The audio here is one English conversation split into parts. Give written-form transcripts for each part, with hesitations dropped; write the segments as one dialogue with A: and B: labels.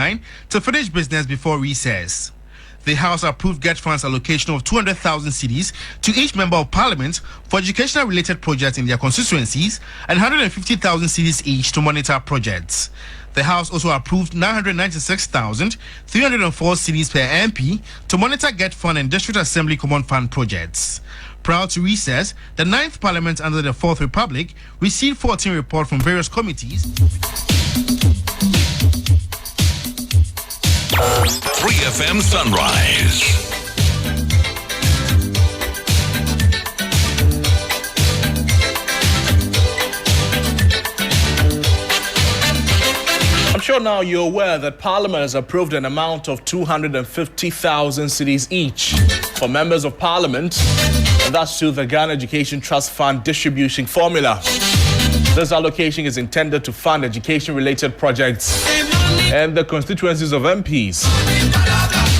A: 9 to finish business before recess. The House approved GETFUND's allocation of 200,000 cedis to each member of parliament for educational-related projects in their constituencies and 150,000 cedis each to monitor projects. The House also approved 996,304 cedis per MP to monitor GETFUND and District Assembly Common Fund projects. Prior to recess, the 9th Parliament under the 4th Republic received 14 reports from various committees.
B: 3FM Sunrise.
C: I'm sure now you're aware that Parliament has approved an amount of 250,000 cedis each for members of Parliament, and that's to the Ghana Education Trust Fund distribution formula. This allocation is intended to fund education-related projects and the constituencies of MPs.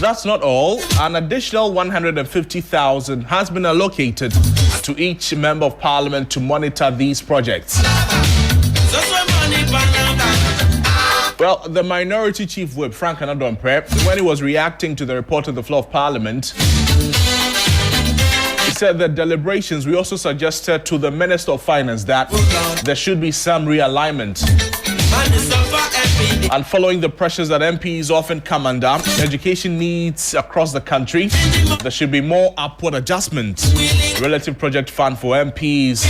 C: That's not all. An additional 150,000 has been allocated to each member of Parliament to monitor these projects. Well, the Minority Chief Whip, Frank Anadompe, when he was reacting to the report on the floor of Parliament, he said that deliberations, we also suggested to the Minister of Finance that there should be some realignment. And following the pressures that MPs often come under, education needs across the country, there should be more upward adjustment. Relative project fund for MPs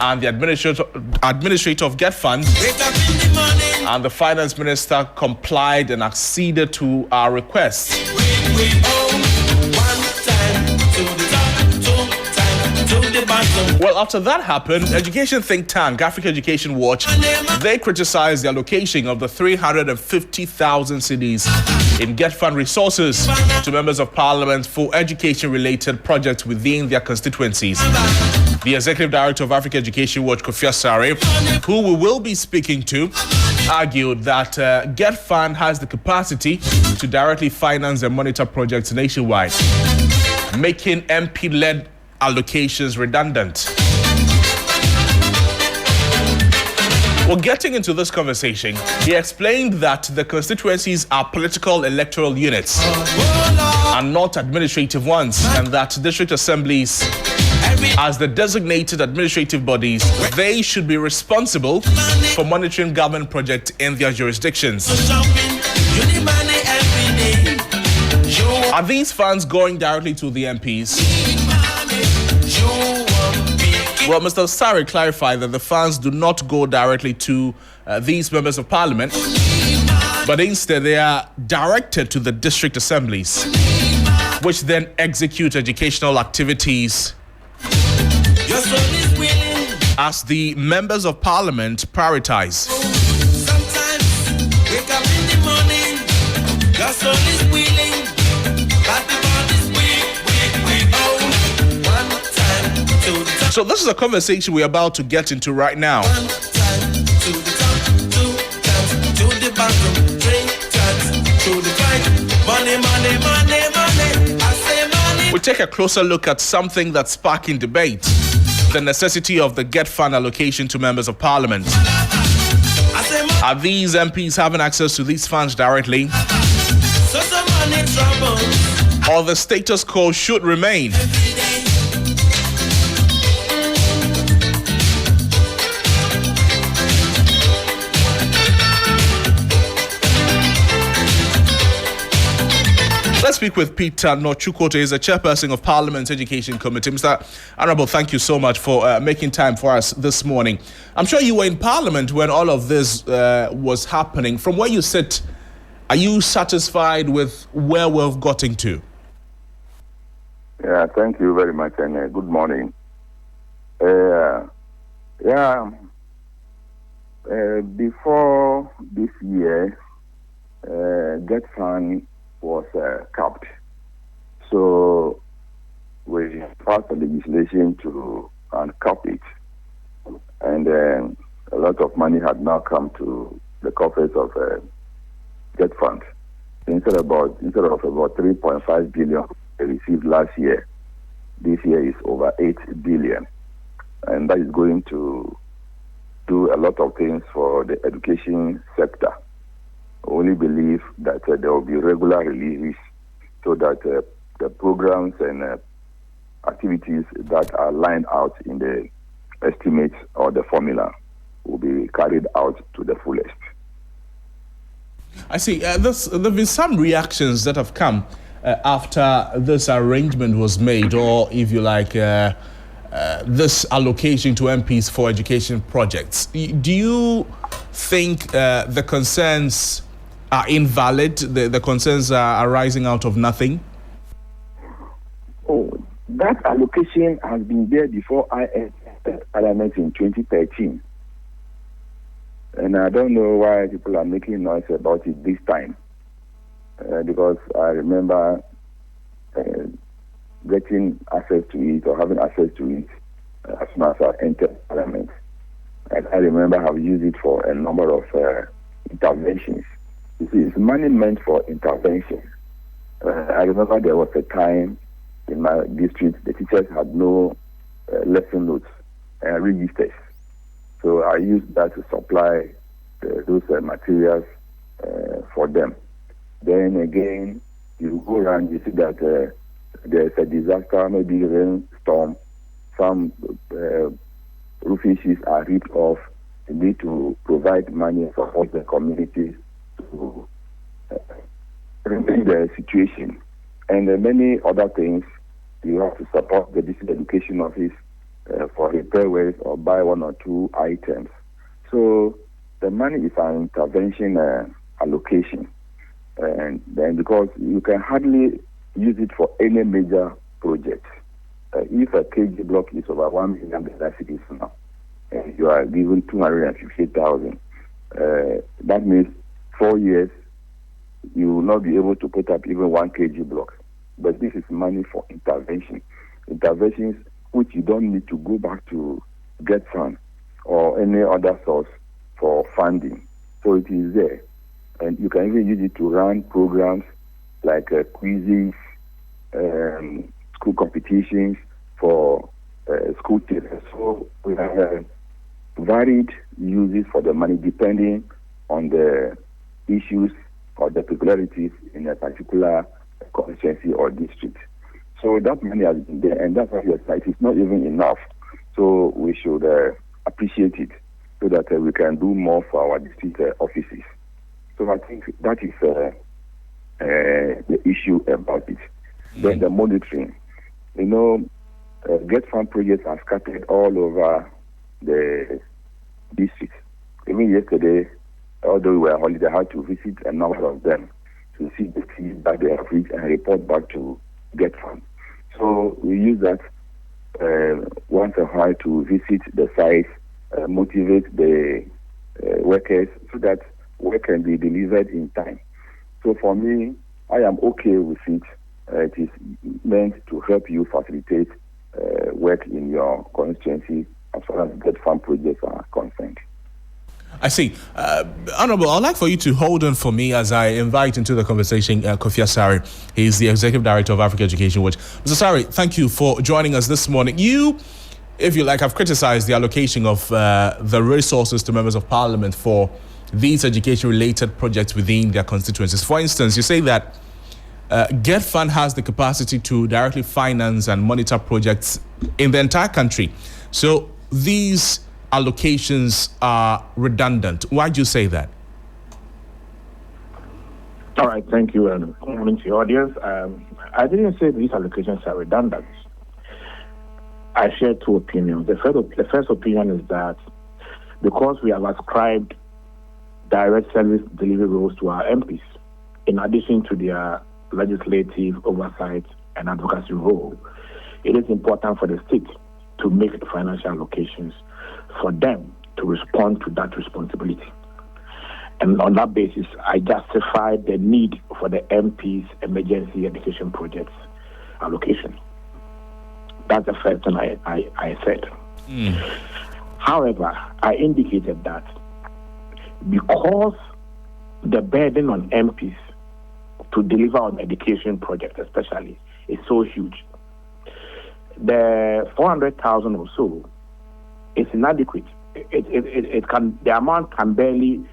C: and the administrator of GETFUND and the finance minister complied and acceded to our request. Well, after that happened, education think tank Africa Education Watch, they criticized the allocation of the 350,000 cedis in GETFUND resources to members of parliament for education-related projects within their constituencies. The executive director of Africa Education Watch, Kofi Asare, who we will be speaking to, argued that GETFUND has the capacity to directly finance and monitor projects nationwide, making MP-led allocations redundant. Well, getting into this conversation, he explained that the constituencies are political electoral units and not administrative ones, and that district assemblies, as the designated administrative bodies, they should be responsible for monitoring government projects in their jurisdictions. Are these funds going directly to the MPs? Well, Mr. Sari clarified that the funds do not go directly to these members of parliament, but instead they are directed to the district assemblies, which then execute educational activities as the members of parliament prioritize.
D: Sometimes wake up in the morning, your soul is willing, but the body's weak. Oh, one time to the top.
C: So this is a conversation we're about to get into right now.
D: 1 time to the top, 2 times to the bottom, 3 times to the right. Money, money, money, money. I say money.
C: We take a closer look at something that's sparking debate: the necessity of the GETFUND allocation to members of parliament.
D: I say money.
C: Are these MPs having access to these funds directly,
D: So money trouble.
C: or the status quo should remain? Let's speak with Peter Nochukote. He's the chairperson of Parliament's Education Committee. Mr. Honorable, thank you so much for making time for us this morning. I'm sure you were in Parliament when all of this was happening. From where you sit, are you satisfied with where we've gotten to?
E: Yeah, thank you very much, and good morning. Before this year, GETFUND was capped. So we passed the legislation to uncap it. And a lot of money had now come to the coffers of GETFUND. Instead of about 3.5 billion they received last year, this year is over 8 billion. And that is going to do a lot of things for the education sector. only believe that there will be regular releases so that the programs and activities that are lined out in the estimates or the formula will be carried out to the fullest.
C: I see. There have been some reactions that have come after this arrangement was made, or if you like, this allocation to MPs for education projects. Do you think the concerns are invalid? The concerns are arising out of nothing?
E: Oh, that allocation has been there before I entered Parliament in 2013. And I don't know why people are making noise about it this time. Because I remember getting access to it or having access to it as soon as I entered Parliament. And I remember I've used it for a number of interventions. You see, it's money meant for intervention. I remember there was a time in my district the teachers had no lesson notes and registers. So I used that to supply those materials for them. Then again, you go around, you see that there's a disaster, maybe rainstorm, some roofing sheets are ripped off. You need to provide money for all the communities to remedy the situation. And many other things, you have to support the district education office for repair works or buy one or two items. So the money is an intervention allocation. And then because you can hardly use it for any major project. If a KG block is over 1 million cities now, and you are given 250,000, that means 4 years you will not be able to put up even 1 kg block. But this is money for intervention. Interventions which you don't need to go back to GETFUND or any other source for funding. So it is there. And you can even use it to run programs like quizzes, school competitions for school children. So we have varied uses for the money depending on the issues or the peculiarities in a particular constituency or district. So that money has been there, and that's why it is not even enough. So we should appreciate it so that we can do more for our district offices. So I think that is the issue about it. Then the monitoring. You know, GETFUND projects are scattered all over the district. Even yesterday, although we were on holiday, I had to visit a number of them to see the fees that they have reached and report back to GETFUND. So we use that once in a while to visit the sites, motivate the workers so that work can be delivered in time. So for me, I am okay with it. It is meant to help you facilitate work in your constituency as far as GETFUND projects are concerned.
C: I see. Honorable, I'd like for you to hold on for me as I invite into the conversation Kofi Asare. He's the Executive Director of Africa Education Watch. Mr. Asare, thank you for joining us this morning. You, if you like, have criticized the allocation of the resources to members of parliament for these education-related projects within their constituencies. For instance, you say that GETFUND has the capacity to directly finance and monitor projects in the entire country. So these allocations are redundant. Why do you say that?
F: All right, thank you, and good morning to your audience. I didn't say these allocations are redundant. I share two opinions. The first opinion is that because we have ascribed direct service delivery roles to our MPs, in addition to their legislative oversight and advocacy role, it is important for the state to make financial allocations for them to respond to that responsibility. And on that basis, I justify the need for the MP's emergency education projects allocation. That's the first thing I said. However, I indicated that because the burden on MPs to deliver on education projects especially is so huge, the 400,000 or so is inadequate. The amount can barely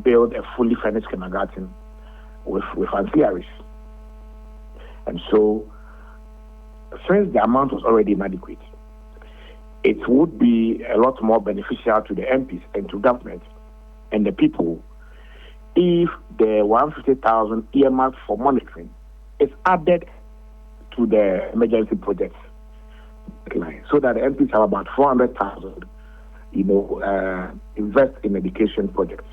F: build a fully furnished kindergarten with ancillaries. And so, since the amount was already inadequate, it would be a lot more beneficial to the MPs and to government and the people if the 150,000 earmarked for monitoring is added to the emergency projects line, so that the MPs have about 400,000, invest in education projects.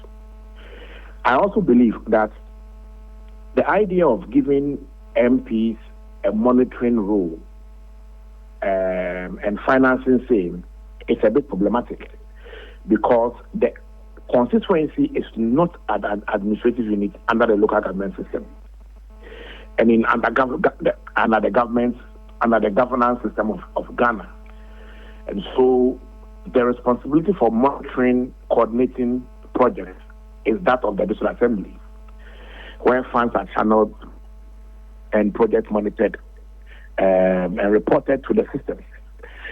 F: I also believe that the idea of giving MPs a monitoring role and financing same is a bit problematic, because the constituency is not an administrative unit under the local government system, and under the governance system of Ghana. And so the responsibility for monitoring, coordinating projects is that of the district assembly, where funds are channeled and projects monitored and reported to the system.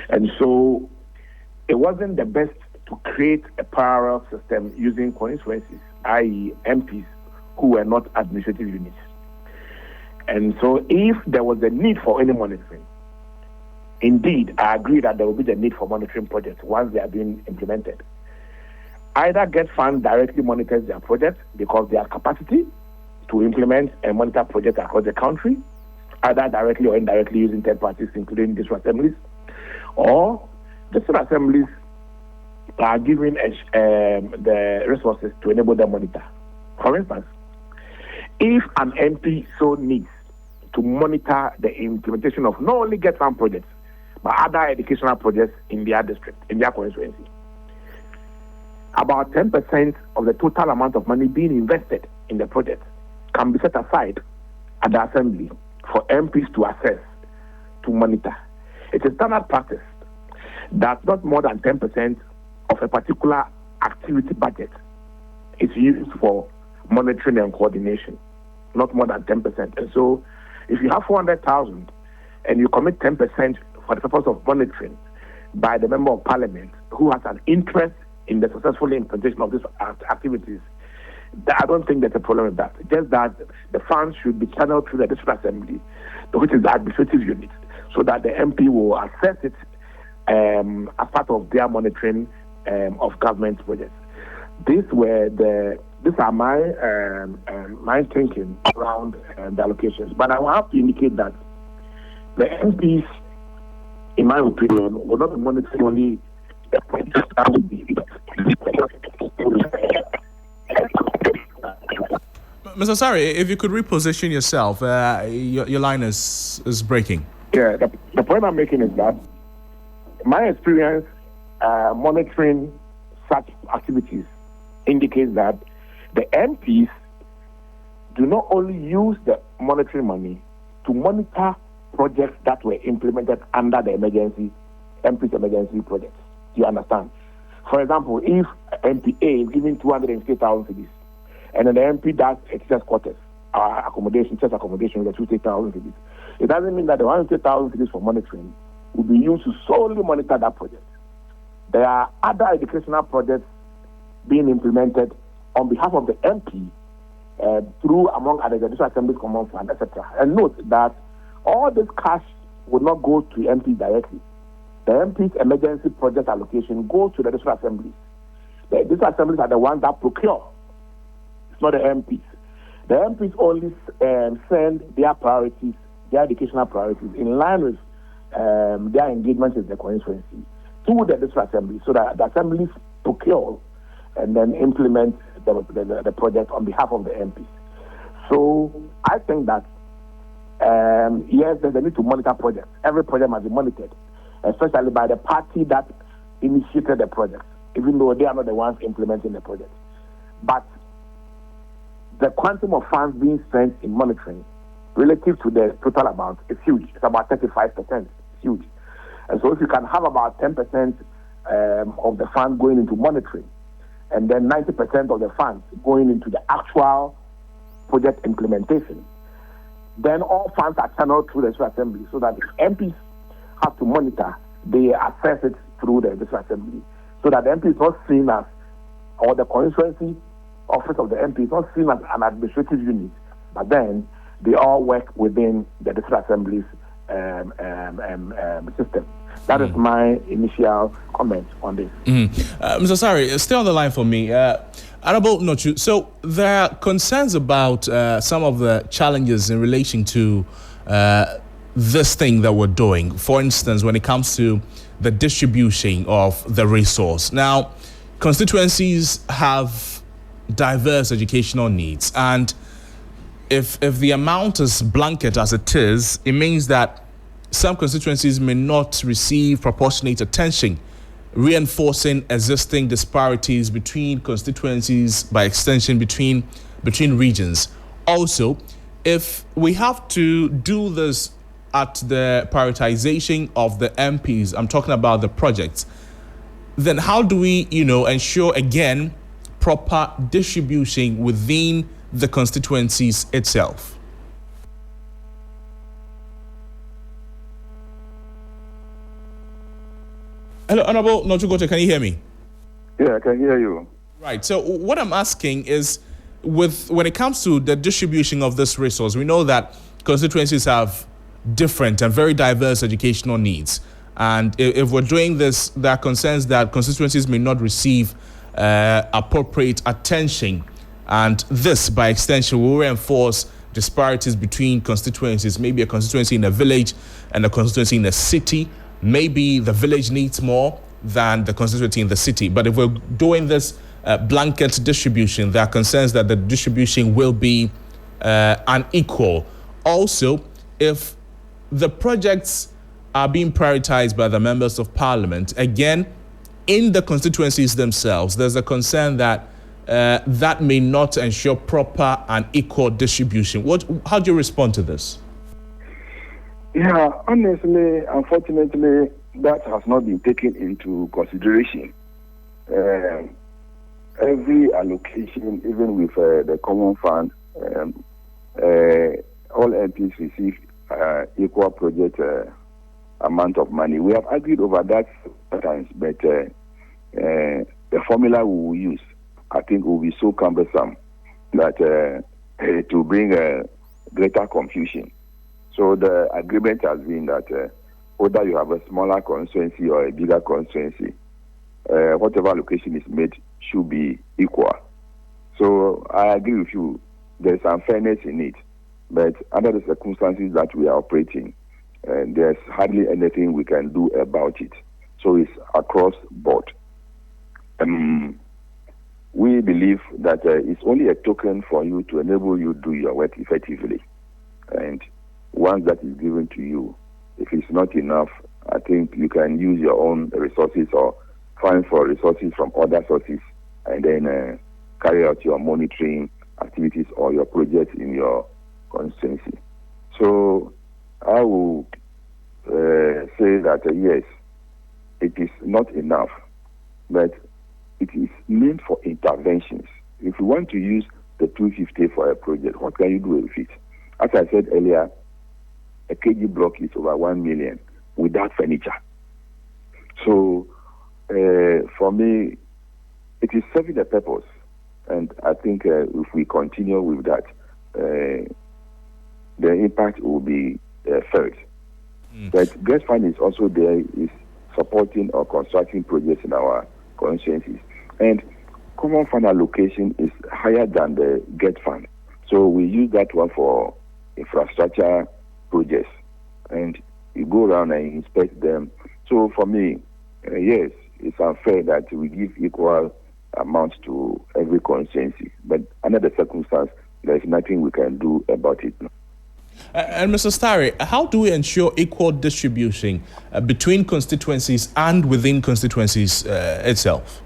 F: And so it wasn't the best to create a parallel system using constituencies, i.e. MPs, who were not administrative units. And so if there was a need for any monitoring, indeed, I agree that there will be the need for monitoring projects once they are being implemented. Either GETFUND directly monitors their projects because they have capacity to implement and monitor projects across the country, either directly or indirectly using third parties, including district assemblies, or district assemblies are given the resources to enable them monitor. For instance, if an MP so needs to monitor the implementation of not only GETFUND projects, but other educational projects in their district, in their constituency, about 10% of the total amount of money being invested in the project can be set aside at the assembly for MPs to assess, to monitor. It is standard practice that not more than 10% of a particular activity budget is used for monitoring and coordination, not more than 10%. And so if you have 400,000 and you commit 10% for the purpose of monitoring by the member of parliament who has an interest in the successful implementation of these activities, I don't think there's a problem with that. Just that the funds should be channeled through the district assembly, which is the administrative unit, so that the MP will assess it as part of their monitoring of government projects. These are my thinking around the allocations. But I will have to indicate that the MPs, in my opinion, will not be monitoring only the projects that will be.
C: Mr. Sari, if you could reposition yourself, your line is breaking.
F: Yeah, the point I'm making is that my experience monitoring such activities indicates that the MPs do not only use the monitoring money to monitor projects that were implemented under the MP's emergency projects. Do you understand? For example, if MPA is giving 250,000 cedis, and then the MP does a teacher's quarters, teacher's accommodation with 250,000 cedis, it doesn't mean that the 150,000 cedis for monitoring will be used to solely monitor that project. There are other educational projects being implemented on behalf of the MP through, among other, the District Assembly's Common Fund, etc. And note that all this cash will not go to MP directly. The MP's emergency project allocation goes to the District Assemblies. The District Assemblies are the ones that procure. It's not the MPs. The MPs only send their priorities, their educational priorities, in line with their engagement with the constituency to the District Assembly, so that the assemblies procure and then implement the project on behalf of the MPs. So I think that yes, there's a need to monitor projects. Every project must be monitored, especially by the party that initiated the project, even though they are not the ones implementing the project. But the quantum of funds being spent in monitoring relative to the total amount is huge. It's about 35%. It's huge. And so if you can have about 10% of the fund going into monitoring, and then 90% of the funds going into the actual project implementation, then all funds are channeled through the District Assembly, so that if MPs have to monitor, they assess it through the District Assembly, so that the MP is not seen as, or the constituency office of the MP is not seen as an administrative unit, but then they all work within the district assembly's system. That is my initial comment on this.
C: Mr. Sari, stay on the line for me. Honorable Nochu, so there are concerns about some of the challenges in relation to this thing that we're doing. For instance, when it comes to the distribution of the resource. Now, constituencies have diverse educational needs, and if the amount is blanket as it is, it means that some constituencies may not receive proportionate attention, reinforcing existing disparities between constituencies, by extension between regions. Also, if we have to do this at the prioritization of the MPs, I'm talking about the projects, then how do we, ensure, again, proper distribution within the constituencies itself? Hello, Honorable Nochugote, can you hear me?
E: Yeah, I can hear you.
C: Right. So what I'm asking is, when it comes to the distribution of this resource, we know that constituencies have different and very diverse educational needs. And if we're doing this, there are concerns that constituencies may not receive appropriate attention. And this, by extension, will reinforce disparities between constituencies. Maybe a constituency in a village and a constituency in a city. Maybe the village needs more than the constituency in the city. But if we're doing this blanket distribution, there are concerns that the distribution will be unequal. Also, if the projects are being prioritized by the members of parliament, again, in the constituencies themselves, there's a concern that that may not ensure proper and equal distribution. How do you respond to this?
E: Yeah, honestly, unfortunately, that has not been taken into consideration. Every allocation, even with the common fund, all MPs receive equal project amount of money. We have argued over that sometimes, but the formula we will use, I think, will be so cumbersome that to bring greater confusion. So the agreement has been that whether you have a smaller constituency or a bigger constituency, whatever allocation is made should be equal. So I agree with you. There's unfairness in it. But under the circumstances that we are operating, there's hardly anything we can do about it. So it's across board. We believe that it's only a token for you to enable you to do your work effectively. And once that is given to you, if it's not enough, I think you can use your own resources or find for resources from other sources and then carry out your monitoring activities or your projects in your constituency. So I will say that yes, it is not enough, but it is meant for interventions. If you want to use the 250 for a project, what can you do with it? As I said earlier, a KG block is over 1 million without furniture. So for me, it is serving a purpose. And I think if we continue with that, the impact will be felt. But GETFUND is also there, is supporting or constructing projects in our constituencies. And common fund allocation is higher than the GETFUND. So we use that one for infrastructure projects. And you go around and inspect them. So for me, yes, it's unfair that we give equal amounts to every constituency. But under the circumstance, there's nothing we can do about it.
C: And Mr. Starry, how do we ensure equal distribution between constituencies and within constituencies itself?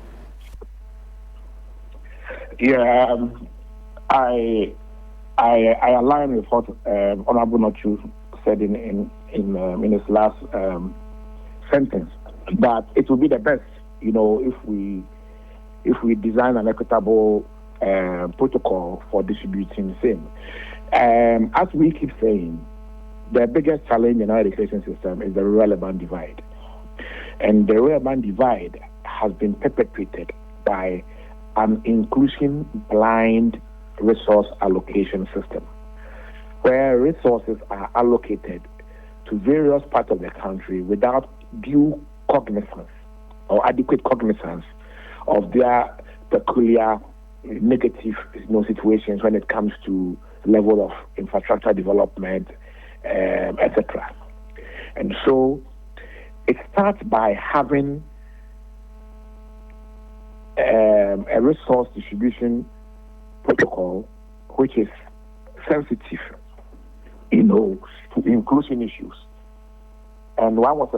F: Yeah, I align with what Honorable Nochu said in his last sentence, that it will be the best, if we design an equitable protocol for distributing the same. As we keep saying, the biggest challenge in our education system is the rural-urban divide. And the rural-urban divide has been perpetuated by an inclusion blind resource allocation system, where resources are allocated to various parts of the country without due cognizance or adequate cognizance of their peculiar negative situations when it comes to level of infrastructure development, etc. And so it starts by having a resource distribution protocol which is sensitive, to inclusion issues. And one would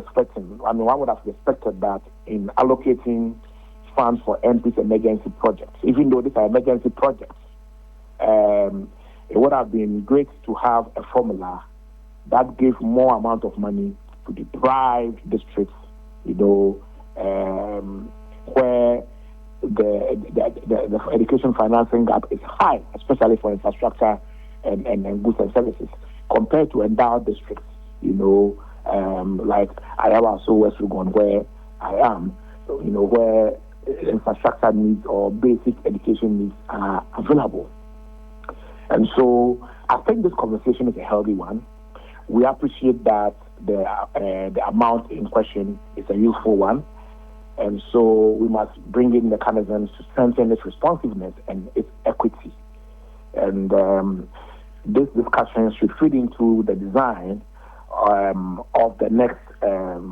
F: have expected that in allocating funds for MPs emergency projects, even though these are emergency projects, it would have been great to have a formula that gave more amount of money to deprived districts, where the education financing gap is high, especially for infrastructure and goods and services, compared to endowed districts, like Ayawa, so West Rugon, where I am, where infrastructure needs or basic education needs are available. And so I think this conversation is a healthy one. We appreciate that the amount in question is a useful one. And so we must bring in mechanisms to strengthen its responsiveness and its equity. And this discussion should feed into the design of the next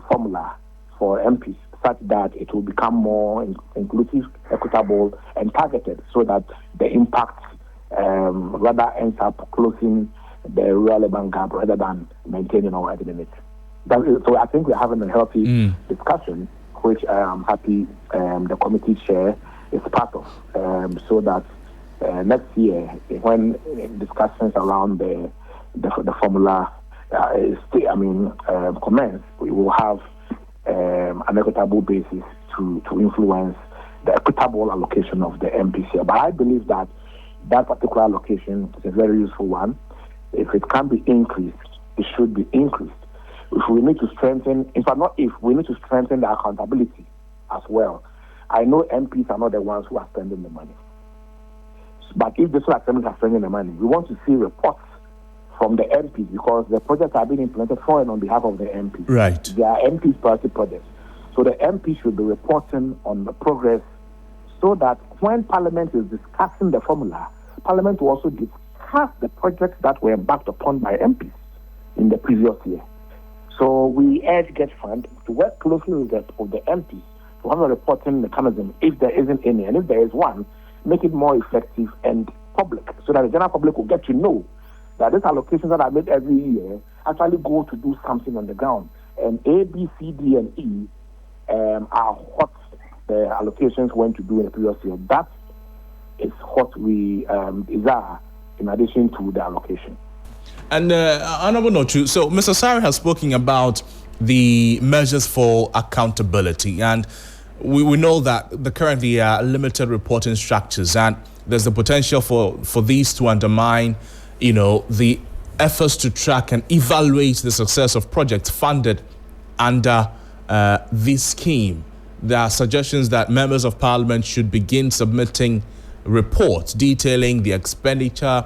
F: formula for MPs, such that it will become more inclusive, equitable, and targeted, so that the impact rather ends up closing the relevant gap rather than maintaining or widening it. So I think we're having a healthy discussion, which I am happy the committee chair is part of, so that next year, when discussions around the formula commence, we will have an equitable basis to influence the equitable allocation of the MPC. But I believe that particular allocation is a very useful one. If it can be increased, it should be increased. If we need to strengthen, in fact, not if, we need to strengthen the accountability as well. I know MPs are not the ones who are spending the money. But if the assembly are spending the money, we want to see reports from the MPs, because the projects are being implemented for and on behalf of the MPs.
C: Right.
F: They are MPs' priority projects. So the MPs should be reporting on the progress, so that when Parliament is discussing the formula, Parliament will also discuss the projects that were embarked upon by MPs in the previous year. So we urge GETFUND to work closely with the MPs to have a reporting mechanism, if there isn't any, and if there is one, make it more effective and public, so that the general public will get to know that these allocations that are made every year actually go to do something on the ground. And A, B, C, D, and E are what the allocations went to do in the previous year. That is what we desire in addition to the allocation.
C: And Honorable Nochu, so Mr. Sari has spoken about the measures for accountability, and we know that there currently are limited reporting structures, and there's the potential for these to undermine, the efforts to track and evaluate the success of projects funded under this scheme. There are suggestions that members of parliament should begin submitting reports detailing the expenditure,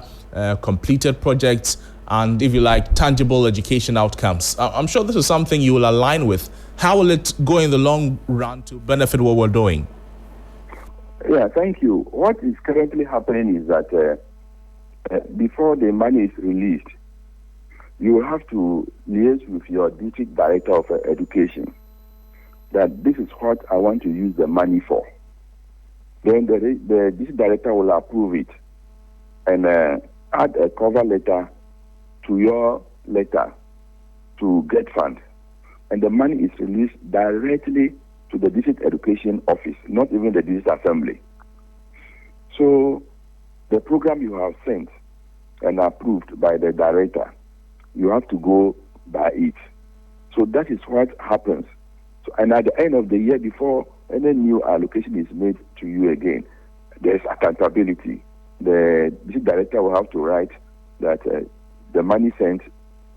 C: completed projects, and, if you like, tangible education outcomes. I'm sure this is something you will align with. How will it go in the long run to benefit what we're doing?
E: Yeah, thank you. What is currently happening is that before the money is released, you will have to liaise with your district director of education that this is what I want to use the money for. Then the district director will approve it and add a cover letter to your letter to GETFUND. And the money is released directly to the district education office, not even the district assembly. So the program you have sent and approved by the director, you have to go by it. So that is what happens. So, and at the end of the year, before any new allocation is made to you again, there's accountability. The district director will have to write that the money sent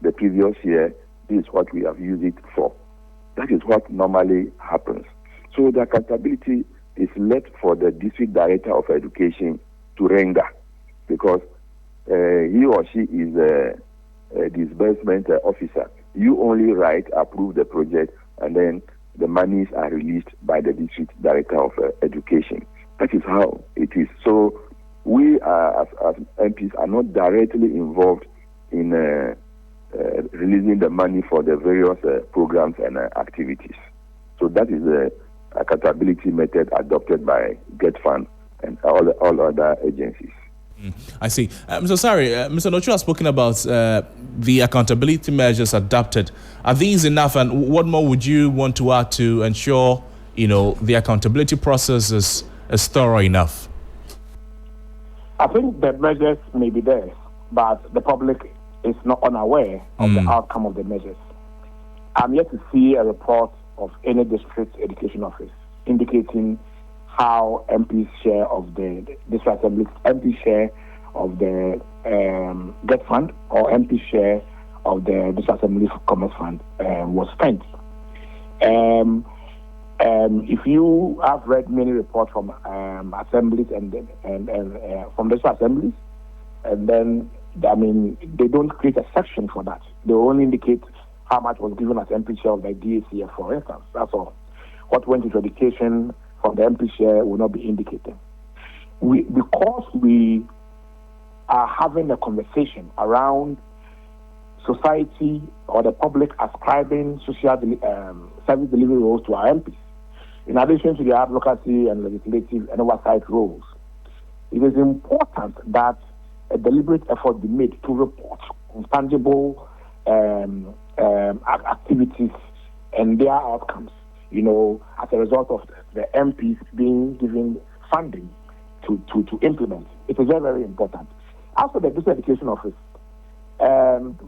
E: the previous year, this is what we have used it for. That is what normally happens. So the accountability is left for the district director of education to render, because he or she is a disbursement officer. You only write, approve the project, and then the monies are released by the district director of education. That is how it is. So we as MPs are not directly involved in releasing the money for the various programs and activities. So that is the accountability method adopted by GETFUND and all other agencies.
C: I see. Mr. Sari, Mr. Nochu has spoken about the accountability measures adopted. Are these enough, and what more would you want to add to ensure, the accountability process is thorough enough?
F: I think the measures may be there, but the public is not unaware of the outcome of the measures. I'm yet to see a report of any district education office indicating how MP's share of the district assembly, MP share of the GETFUND or MP share of the district assembly commerce fund was spent. If you have read many reports from assemblies and from district assemblies, and then they don't create a section for that. They only indicate how much was given as MP share of the DACF, for instance. That's all. What went into education from the MP share will not be indicated. Because we are having a conversation around society or the public ascribing social service delivery roles to our MPs, in addition to their advocacy and legislative and oversight roles, it is important that a deliberate effort be made to report on tangible activities and their outcomes, as a result of the MPs being given funding to implement. It is very, very important. As for the district education office,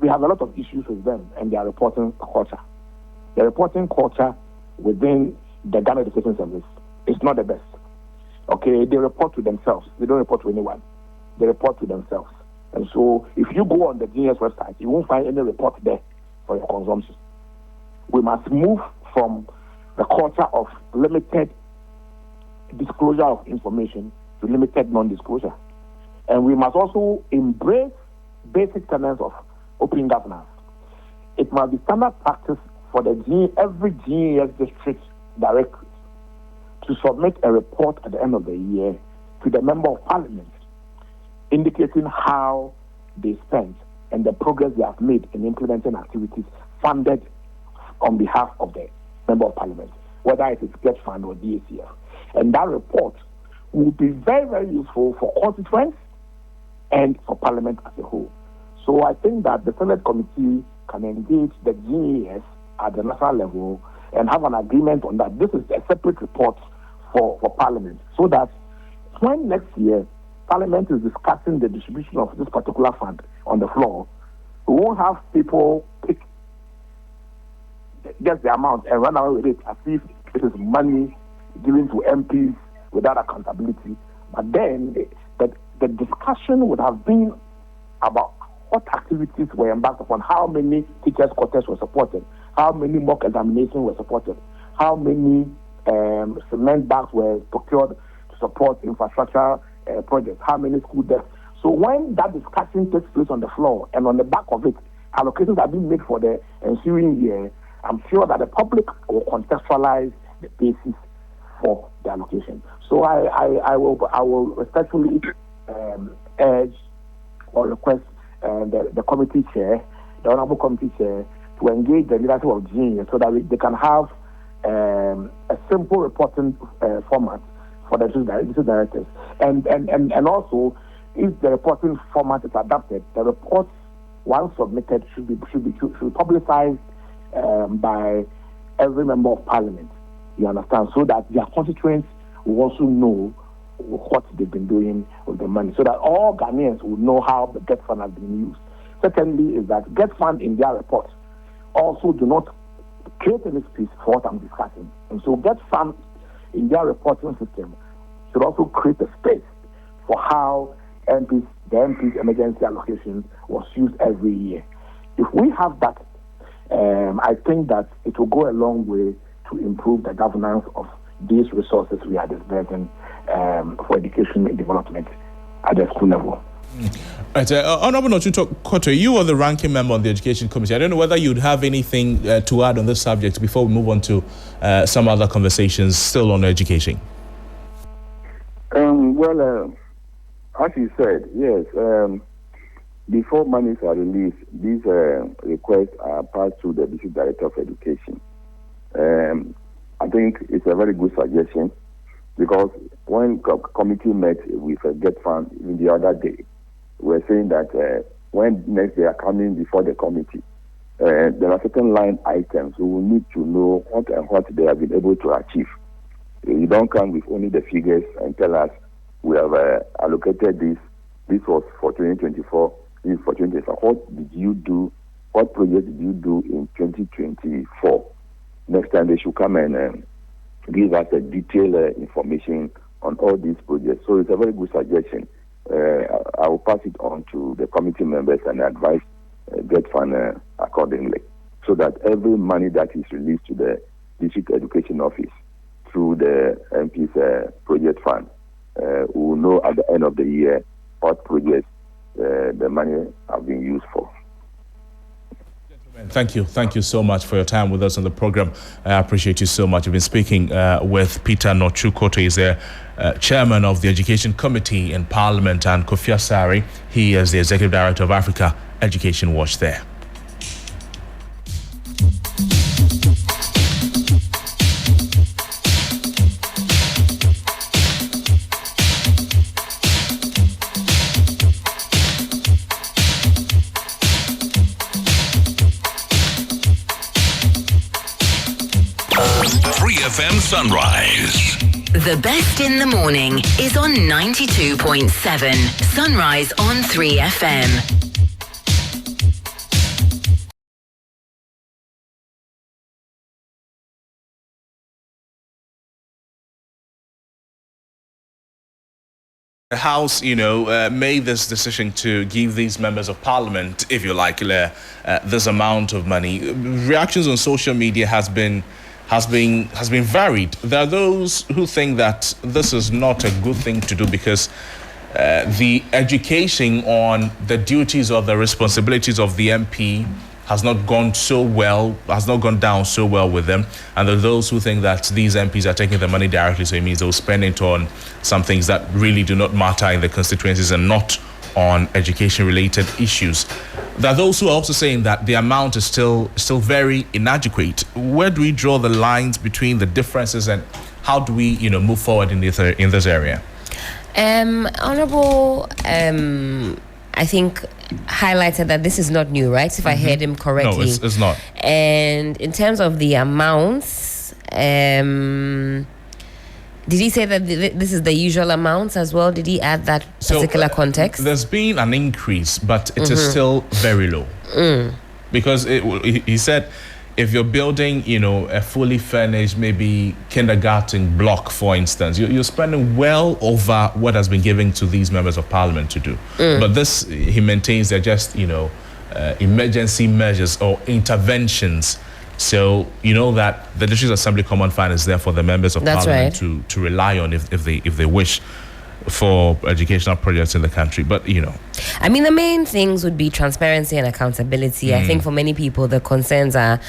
F: we have a lot of issues with them and their reporting culture. The reporting culture within the Ghana Education Service is not the best. Okay, they report to themselves. They don't report to anyone. They report to themselves. And so if you go on the GES website, you won't find any report there for your consumption. We must move from the culture of limited disclosure of information to limited non-disclosure. And we must also embrace basic tenets of open governance. It must be standard practice for every GES district director to submit a report at the end of the year to the Member of Parliament, indicating how they spent and the progress they have made in implementing activities funded on behalf of the Member of Parliament, whether it is GETFUND or DACF. And that report will be very, very useful for constituents and for Parliament as a whole. So I think that the Senate Committee can engage the GES at the national level and have an agreement on that. This is a separate report for Parliament, so that when next year Parliament is discussing the distribution of this particular fund on the floor, we won't have people get the amount and run away with it as if it is money given to MPs without accountability. But then the discussion would have been about what activities were embarked upon, how many teachers' quarters were supported, how many mock examinations were supported, how many cement bags were procured to support infrastructure projects, how many school desks. So when that discussion takes place on the floor and on the back of it, allocations are being made for the ensuing year, I'm sure that the public will contextualize the basis for the allocation. So I will respectfully urge or request the committee chair, the honorable committee chair, to engage the leadership of GES so that they can have a simple reporting format for the district directors. And also, if the reporting format is adapted, the reports, once submitted, should be publicized by every member of parliament. You understand? So that their constituents will also know what they've been doing with the money, so that all Ghanaians will know how the GETFUND has been used. Secondly, is that GETFUND in their report also do not create any space for what I'm discussing. And so GETFUND in their reporting system should also create a space for how the MP's emergency allocation was used every year. If we have that, I think that it will go a long way to improve the governance of these resources we are disbursing for education and development at the school level.
C: Right, Honorable Nochuto Koto, you are the ranking member on the Education Committee. I don't know whether you'd have anything to add on this subject before we move on to some other conversations still on education.
E: Well, as you said, yes, before monies are released, these requests are passed to the District Director of Education. I think it's a very good suggestion because when committee met with GETFUND even the other day, we're saying that when next they are coming before the committee, there are certain line items we will need to know what and what they have been able to achieve. You don't come with only the figures and tell us we have allocated this. This was for 2024. This is for 2024. What did you do? What project did you do in 2024? Next time they should come and give us a detailed information on all these projects. So it's a very good suggestion. I will pass it on to the committee members and advise GETFUND accordingly, so that every money that is released to the district education office through the MP's project fund, we will know at the end of the year what projects the money have been used for.
C: Thank you so much for your time with us on the program. I appreciate you so much. We've been speaking with Peter Nochuto Koto. He's the chairman of the Education Committee in Parliament, and Kofi Asare, he is the executive director of Africa Education Watch there.
B: FM Sunrise.
G: The best in the morning is on 92.7 Sunrise on 3FM.
C: The House, made this decision to give these members of Parliament, if you like, this amount of money. Reactions on social media has been varied. There are those who think that this is not a good thing to do because the education on the duties or the responsibilities of the MP has not gone down so well with them. And there are those who think that these MPs are taking the money directly, so it means they'll spend it on some things that really do not matter in the constituencies and not on education-related issues. There are those who are also saying that the amount is still very inadequate. Where do we draw the lines between the differences, and how do we, move forward in this area?
H: Honorable, I think highlighted that this is not new, right? If I heard him correctly.
C: No, it's not.
H: And in terms of the amounts, did he say that this is the usual amounts as well? Did he add that particular context?
C: There's been an increase, but it is still very low. Because he said if you're building, a fully furnished, maybe kindergarten block, for instance, you're spending well over what has been given to these members of Parliament to do. But this, he maintains, they're just, emergency measures or interventions. So that the District Assembly Common Fund is there for the members of Parliament to rely on if they wish for educational projects in the country. But
H: I mean, the main things would be transparency and accountability. I think for many people the concerns are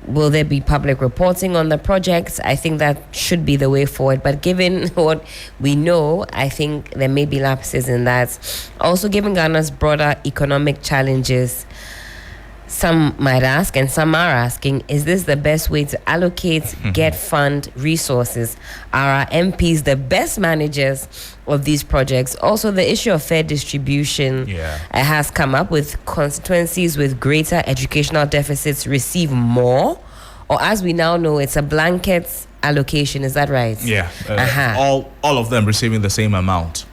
H: will there be public reporting on the projects? I think that should be the way forward. But given what we know, I think there may be lapses in that. Also, given Ghana's broader economic challenges, some might ask, and some are asking, is this the best way to allocate GETFUND resources? Are our MPs the best managers of these projects? Also, the issue of fair distribution has come up, with constituencies with greater educational deficits receive more, or as we now know, it's a blanket allocation. Is that right?
C: Yeah. All of them receiving the same amount.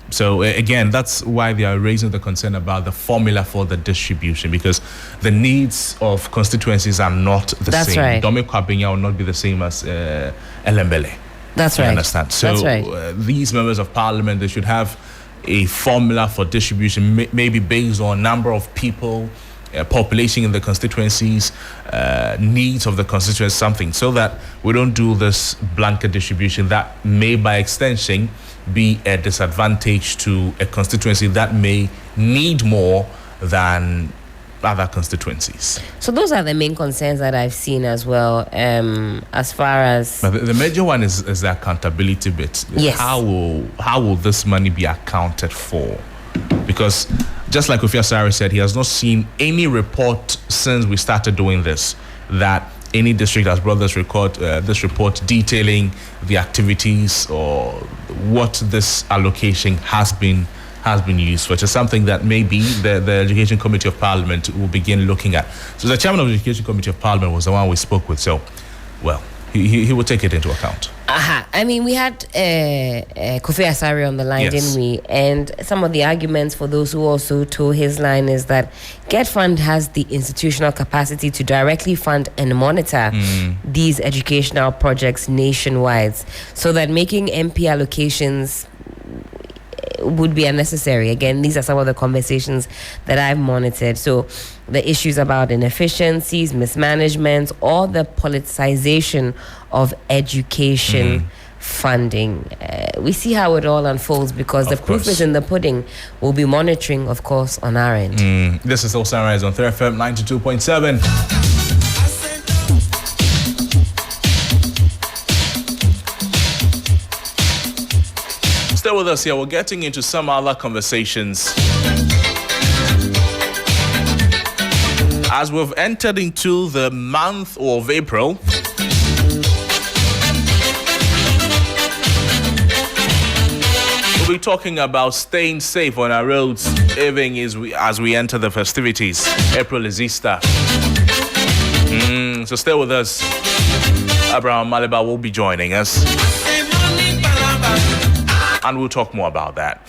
C: So again, that's why they are raising the concern about the formula for the distribution, because the needs of constituencies are not the same.
H: Right.
C: Dome Kwabinya will not be the same as Elembele.
H: That's right.
C: I understand. So these members of Parliament, they should have a formula for distribution, maybe based on number of people population in the constituencies, needs of the constituency, something, so that we don't do this blanket distribution that may, by extension, be a disadvantage to a constituency that may need more than other constituencies.
H: So those are the main concerns that I've seen as well. As far as
C: the major one is the accountability bit.
H: Yes.
C: How will this money be accounted for? Because just like Kofi Asare said, he has not seen any report since we started doing this that any district has brought this report detailing the activities or what this allocation has been used for. Which is something that maybe the Education Committee of Parliament will begin looking at. So the chairman of the Education Committee of Parliament was the one we spoke with. So, well, he will take it into account.
H: I mean, we had Kofi Asare on the line,
C: Yes.
H: didn't we? And some of the arguments for those who also told his line is that GETFUND has the institutional capacity to directly fund and monitor these educational projects nationwide, so that making MP allocations would be unnecessary. Again, these are some of the conversations that I've monitored. So the issues about inefficiencies, mismanagement, or the politicization of education funding. We see how it all unfolds, because the proof is in the pudding. We'll be monitoring, of course, on our end.
C: This is all Sunrise on 3FM 92.7. Stay with us here. We're getting into some other conversations. As we've entered into the month of April, we'll be talking about staying safe on our roads, even as we enter the festivities. April is Easter. So stay with us. Abraham Maliba will be joining us, and we'll talk more about that.